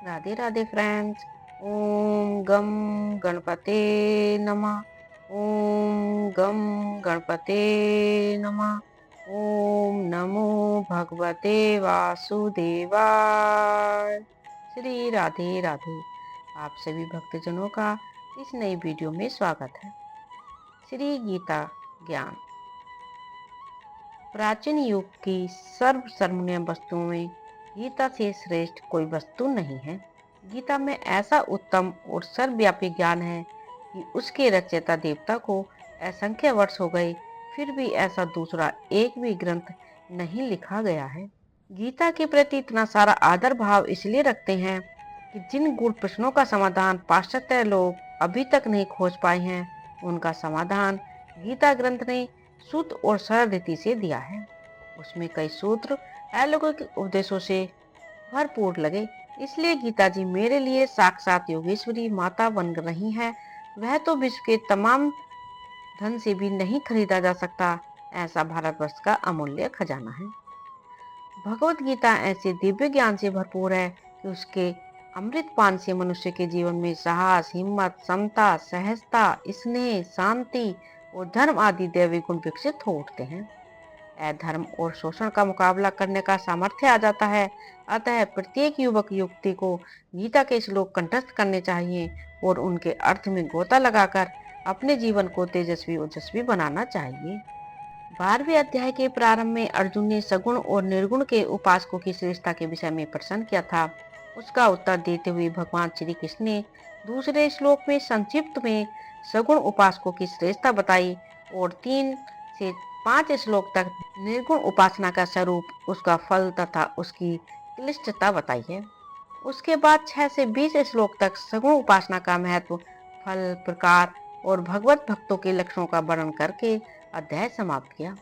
Radhe Radhe friends. ओम गम गणपते नमः। ओम गम गणपते नमः। ओम नमो भगवते वासुदेवाय। श्री राधे राधे। आप सभी भक्तजनों का इस नई वीडियो में स्वागत है। श्री गीता ज्ञान। प्राचीन युग की सर्वसर्वनीय वस्तुओं में गीता से श्रेष्ठ कोई वस्तु नहीं है। गीता में ऐसा उत्तम और सर्वव्यापी ज्ञान है कि उसके रचयिता देवता को असंख्य वर्ष हो गए, फिर भी ऐसा दूसरा एक भी ग्रंथ नहीं लिखा गया है। गीता के प्रति इतना सारा आदर भाव इसलिए रखते हैं कि जिन गूढ़ प्रश्नों का समाधान पाश्चात्य लोग अभी तक नहीं खोज पाए हैं, उनका समाधान गीता ग्रंथ ने शुद्ध और सरल रीति से दिया है। उसमें कई सूत्र अलौकिक उपदेशों से भरपूर लगे, इसलिए गीता जी मेरे लिए साक्षात योगेश्वरी माता बन रही है। वह तो विश्व के तमाम धन से भी नहीं खरीदा जा सकता, ऐसा भारतवर्ष का अमूल्य खजाना है। भगवत गीता ऐसे दिव्य ज्ञान से भरपूर है कि उसके अमृत पान से मनुष्य के जीवन में साहस, हिम्मत, समता, सहजता, स्नेह, शांति और धर्म आदि दैवी गुण विकसित हो उठते हैं। अधर्म और शोषण का मुकाबला करने का सामर्थ्य आ जाता है। अतः प्रत्येक युवक युवती को गीता के श्लोक कंठस्थ करने चाहिए और उनके अर्थ में गोता लगाकर अपने जीवन को तेजस्वी ओजस्वी बनाना चाहिए। 12वें अध्याय के प्रारंभ में अर्जुन ने सगुण और निर्गुण के उपासकों की श्रेष्ठता के विषय में प्रश्न किया था। उसका उत्तर देते हुए भगवान श्री कृष्ण ने दूसरे श्लोक में संक्षिप्त में सगुण उपासकों की श्रेष्ठता बताई और 3 से 5 श्लोक तक निर्गुण उपासना का स्वरूप, उसका फल तथा उसकी क्लिष्टता बताई है। उसके बाद 6 से 20 श्लोक तक सगुण उपासना का महत्व, फल, प्रकार और भगवत भक्तों के लक्षणों का वर्णन करके अध्याय समाप्त किया।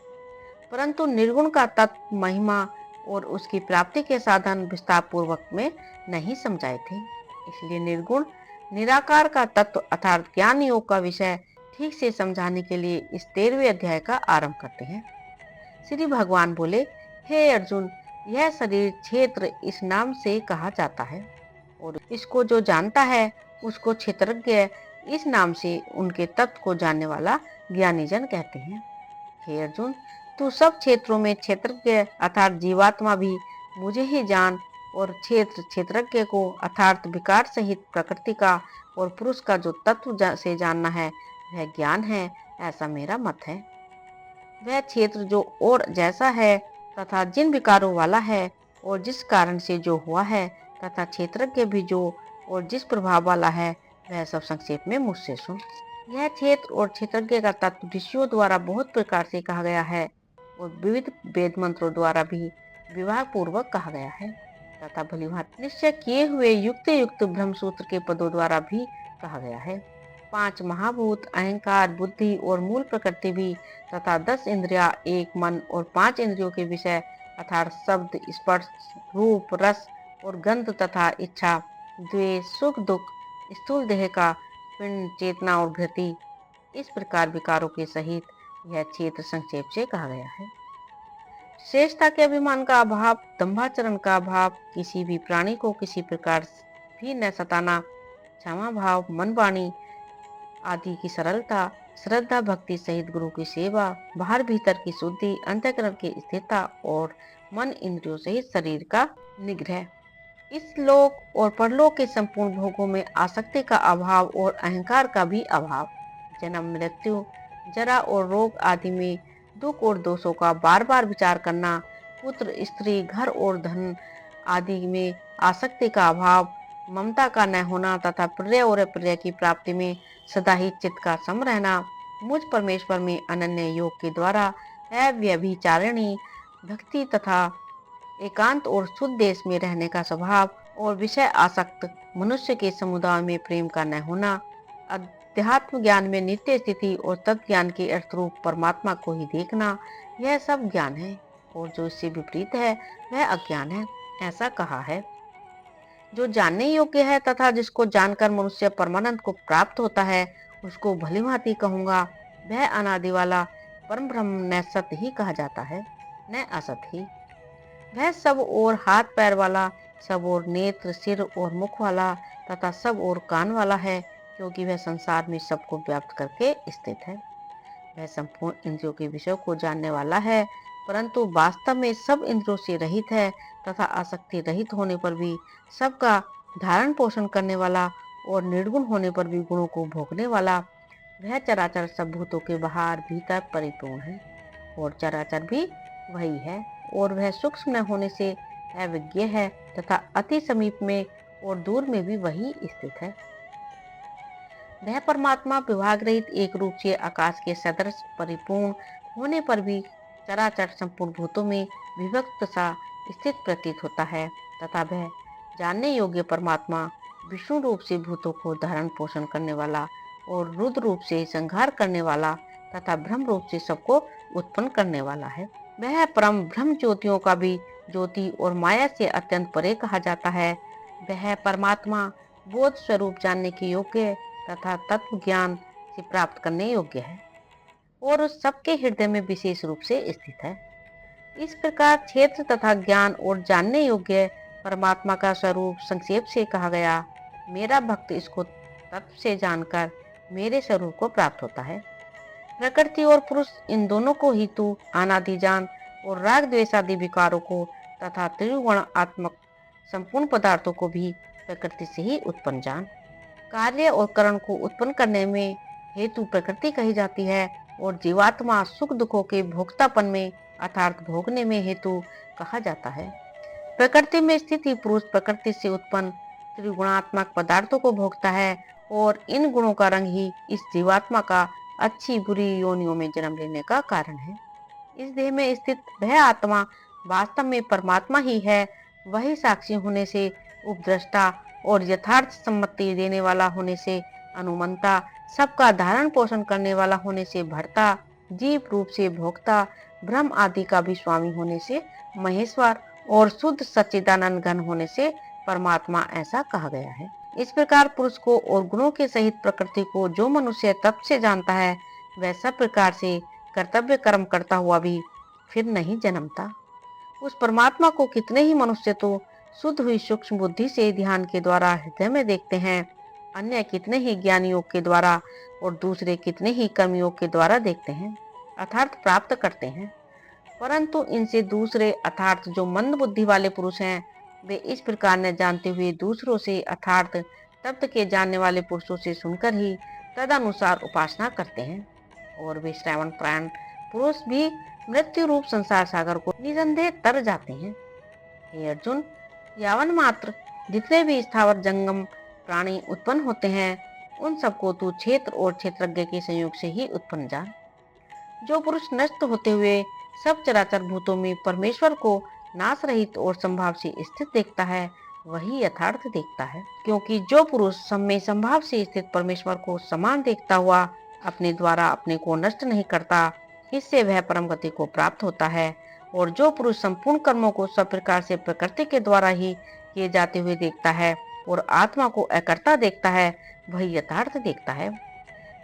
परंतु निर्गुण का तत्व, महिमा और उसकी प्राप्ति के साधन विस्तार पूर्वक में नहीं समझाए थे। इसलिए निर्गुण निराकार का तत्व अर्थात ज्ञान योग का विषय ठीक से समझाने के लिए इस 13वें अध्याय का आरंभ करते हैं। श्री भगवान बोले, हे अर्जुन, यह शरीर क्षेत्र इस नाम से कहा जाता है और इसको जो जानता है उसको क्षेत्रज्ञ इस नाम से उनके तत्व को जानने वाला ज्ञानी जन कहते हैं। हे अर्जुन, तू सब क्षेत्रों में क्षेत्रज्ञ अर्थात जीवात्मा भी मुझे ही जान और क्षेत्र क्षेत्रज्ञ को अर्थात विकार सहित प्रकृति का और पुरुष का जो तत्व से जानना है वह ज्ञान है, ऐसा मेरा मत है। वह क्षेत्र जो और जैसा है तथा जिन विकारों वाला है और जिस कारण से जो हुआ है तथा क्षेत्रज्ञ भी जो और जिस प्रभाव वाला है, वह सब संक्षेप में मुझसे सुन। यह क्षेत्र और क्षेत्रज्ञ का तत्व ऋषियों द्वारा बहुत प्रकार से कहा गया है और विविध वेद मंत्रों द्वारा भी विवाह पूर्वक कहा गया है तथा भलीभांति निश्चय किए हुए युक्त युक्त ब्रह्म सूत्र के पदों द्वारा भी कहा गया है। 5 महाभूत, अहंकार, बुद्धि और मूल प्रकृति भी तथा 10 इंद्रिया, एक मन और 5 इंद्रियों के विषय अर्थात शब्द, स्पर्श, रूप, रस और गंध तथा इच्छा, द्वेष, सुख दुख, स्थूल देह का पिंड, चेतना और गति, इस प्रकार विकारों के सहित यह क्षेत्र संक्षेप से कहा गया है। श्रेष्ठता के अभिमान का अभाव, दंभाचरण का अभाव, किसी भी प्राणी को किसी प्रकार भी न सताना, क्षमा भाव, मन वाणी आदि की सरलता, श्रद्धा भक्ति सहित गुरु की सेवा, बाहर भीतर की शुद्धि, अंतःकरण की स्थिरता और मन इंद्रियों सहित शरीर का निग्रह, इस लोक और परलोक के संपूर्ण भोगों में आसक्ति का अभाव और अहंकार का भी अभाव, जन्म, मृत्यु, जरा और रोग आदि में दुख और दोषों का बार बार विचार करना, पुत्र, स्त्री, घर और धन आदि में आसक्ति का अभाव, ममता का न होना तथा प्रिय और अप्रिय की प्राप्ति में सदा ही चित्त का सम रहना, मुझ परमेश्वर में अनन्य योग के द्वारा अव्यभिचारिणी भक्ति तथा एकांत और शुद्ध देश में रहने का स्वभाव और विषय आसक्त मनुष्य के समुदाय में प्रेम का न होना, अध्यात्म ज्ञान में नित्य स्थिति और तत्व ज्ञान के अर्थरूप परमात्मा को ही देखना, यह सब ज्ञान है और जो इससे विपरीत है वह अज्ञान है, ऐसा कहा है। जो जानने योग्य है तथा जिसको जानकर मनुष्य परमानंद को प्राप्त होता है, उसको भलीभांति कहूंगा, वह अनादि वाला परम ब्रह्म न सत्य ही कहा जाता है, न असत ही। वह सब और हाथ पैर वाला सब ओर नेत्र, सिर और मुख वाला तथा सब ओर कान वाला है, क्योंकि वह संसार में सबको व्याप्त करके स्थित है। वह संपूर्ण इंद्रियों के विषयों को जानने वाला है, परंतु वास्तव में सब इंद्रियों से रहित है तथा आसक्ति रहित होने पर भी सबका धारण पोषण करने वाला और निर्गुण होने पर भी गुणों को भोगने वाला वह चराचर सब भूतों के बाहर भीतर परिपूर्ण है। और चराचर भी वही है, और वह सूक्ष्म न होने से अविज्ञेय है तथा अति समीप में और दूर में भी वही स्थित है। वह परमात्मा विभाग रहित एक रूप से आकाश के सदृश परिपूर्ण होने पर भी चराचर संपूर्ण भूतों में विभक्त सा स्थित प्रतीत होता है तथा वह जानने योग्य परमात्मा विष्णु रूप से भूतों को धारण पोषण करने वाला और रुद्र रूप से संहार करने वाला तथा ब्रह्म रूप से सबको उत्पन्न करने वाला है। वह परम ब्रह्म ज्योतियों का भी ज्योति और माया से अत्यंत परे कहा जाता है। वह परमात्मा बोध स्वरूप जानने के योग्य तथा तत्व ज्ञान से प्राप्त करने योग्य है और उस सबके हृदय में विशेष रूप से स्थित है। इस प्रकार क्षेत्र तथा ज्ञान और जानने योग्य परमात्मा का स्वरूप संक्षेप से कहा गया। मेरा भक्त इसको तत्व से जानकर मेरे स्वरूप को प्राप्त होता है। प्रकृति और पुरुष इन दोनों को ही तू अनादि जान और राग द्वेषादि विकारों को तथा त्रिगुणात्मक संपूर्ण पदार्थों को भी प्रकृति से ही उत्पन्न जान। कार्य और करण को उत्पन्न करने में हेतु प्रकृति कही जाती है और जीवात्मा सुख दुखों के भोक्तापन में अर्थात भोगने में हेतु कहा जाता है। प्रकृति में स्थित ही पुरुष प्रकृति से उत्पन्न त्रिगुणात्मक पदार्थों को भोगता है और इन गुणों का रंग ही इस जीवात्मा का अच्छी बुरी योनियों में जन्म लेने का कारण है। इस देह में स्थित वह आत्मा वास्तव में परमात्मा ही है। वही साक्षी होने से उपद्रष्टा और यथार्थ सम्मति देने वाला होने से अनुमंता, सबका धारण पोषण करने वाला होने से भर्ता, जीव रूप से भोक्ता, ब्रह्म आदि का भी स्वामी होने से महेश्वर और शुद्ध सच्चिदानंद घन होने से परमात्मा ऐसा कहा गया है। इस प्रकार पुरुष को और गुणों के सहित प्रकृति को जो मनुष्य तत्व से जानता है, वह सब प्रकार से कर्तव्य कर्म करता हुआ भी फिर नहीं जन्मता। उस परमात्मा को कितने ही मनुष्य तो शुद्ध हुई सूक्ष्म बुद्धि से ध्यान के द्वारा हृदय में देखते हैं, अन्य कितने ही ज्ञान योग के द्वारा और दूसरे कितने ही कर्म योग के द्वारा देखते हैं अर्थात प्राप्त करते हैं। परंतु इनसे दूसरे अर्थात जो मंद बुद्धि वाले पुरुष हैं, वे इस प्रकार न जानते हुए दूसरों से अर्थात तत्व के जानने वाले पुरुषों से सुनकर ही तदनुसार उपासना करते हैं और वे श्रवण प्राण पुरुष भी मृत्यु रूप संसार सागर को निसंदेह तर जाते हैं। हे अर्जुन, यावन मात्र जितने भी स्थावर जंगम प्राणी उत्पन्न होते हैं, उन सबको तू क्षेत्र और क्षेत्रज्ञ के संयोग से ही उत्पन्न जान। जो पुरुष नष्ट होते हुए सब चराचर भूतों में परमेश्वर को नाश रहित और संभाव से स्थित देखता है, वही यथार्थ देखता है। क्योंकि जो पुरुष सब में संभाव से स्थित परमेश्वर को समान देखता हुआ अपने द्वारा अपने को नष्ट नहीं करता, इससे वह परम गति को प्राप्त होता है। और जो पुरुष संपूर्ण कर्मों को सब प्रकार से प्रकृति के द्वारा ही किए जाते हुए देखता है और आत्मा को अकर्ता देखता है, वही यथार्थ देखता है।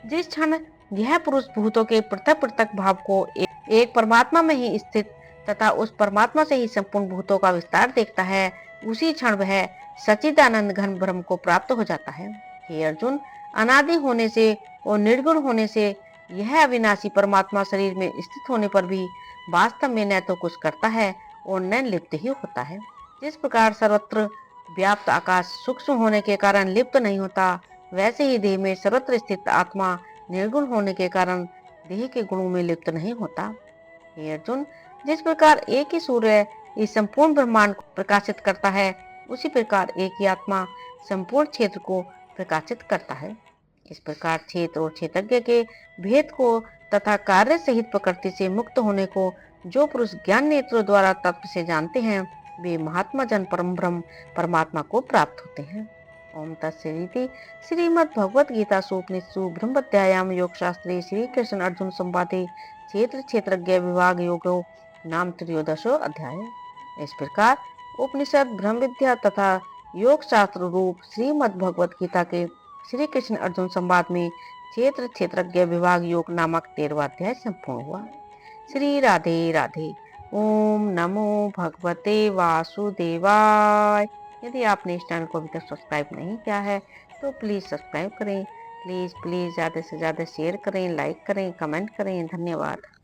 जिस क्षण यह पुरुष भूतों के पृथक पृथक भाव को एक परमात्मा में ही स्थित तथा उस परमात्मा से ही संपूर्ण भूतों का विस्तार देखता है, उसी क्षण वह सच्चिदानंद घन ब्रह्म को प्राप्त हो जाता है। हे अर्जुन, अनादि होने से और निर्गुण होने से यह अविनाशी परमात्मा शरीर में स्थित होने पर भी वास्तव में न तो कुछ करता है और न लिप्त ही होता है। जिस प्रकार सर्वत्र व्याप्त आकाश सूक्ष्म होने के कारण लिप्त नहीं होता, वैसे ही देह में सर्वत्र स्थित आत्मा निर्गुण होने के कारण देह के गुणों में लिप्त नहीं होता। हे अर्जुन, जिस प्रकार एक ही सूर्य इस संपूर्ण ब्रह्मांड को प्रकाशित करता है, उसी प्रकार एक ही आत्मा संपूर्ण क्षेत्र को प्रकाशित करता है। इस प्रकार क्षेत्र और क्षेत्रज्ञ के भेद को तथा कार्य सहित प्रकृति से मुक्त होने को जो पुरुष ज्ञान नेत्रों द्वारा तत्व से जानते हैं, वे महात्मा जन परम ब्रह्म परमात्मा को प्राप्त होते हैं। ओम तत्सदिति। श्रीमद् भगवद गीता उपनिषदु ब्रह्मोपाध्यायाम योग शास्त्रे श्री कृष्ण अर्जुन संवादे क्षेत्र क्षेत्रज्ञ विभाग योगो नाम त्रयोदशो अध्याय। इस प्रकार उपनिषद ब्रह्म विद्या तथा योग शास्त्र रूप श्रीमद् भगवद गीता के श्री कृष्ण अर्जुन संवाद में क्षेत्र क्षेत्रज्ञ विभाग योग नामक 13वां अध्याय संपूर्ण हुआ। श्री राधे राधे। ओम नमो भगवते वासुदेवाय। यदि आपने इस चैनल को अभी तक सब्सक्राइब नहीं किया है तो प्लीज़ सब्सक्राइब करें। प्लीज़ प्लीज़ ज़्यादा से ज़्यादा शेयर करें, लाइक करें, कमेंट करें। धन्यवाद।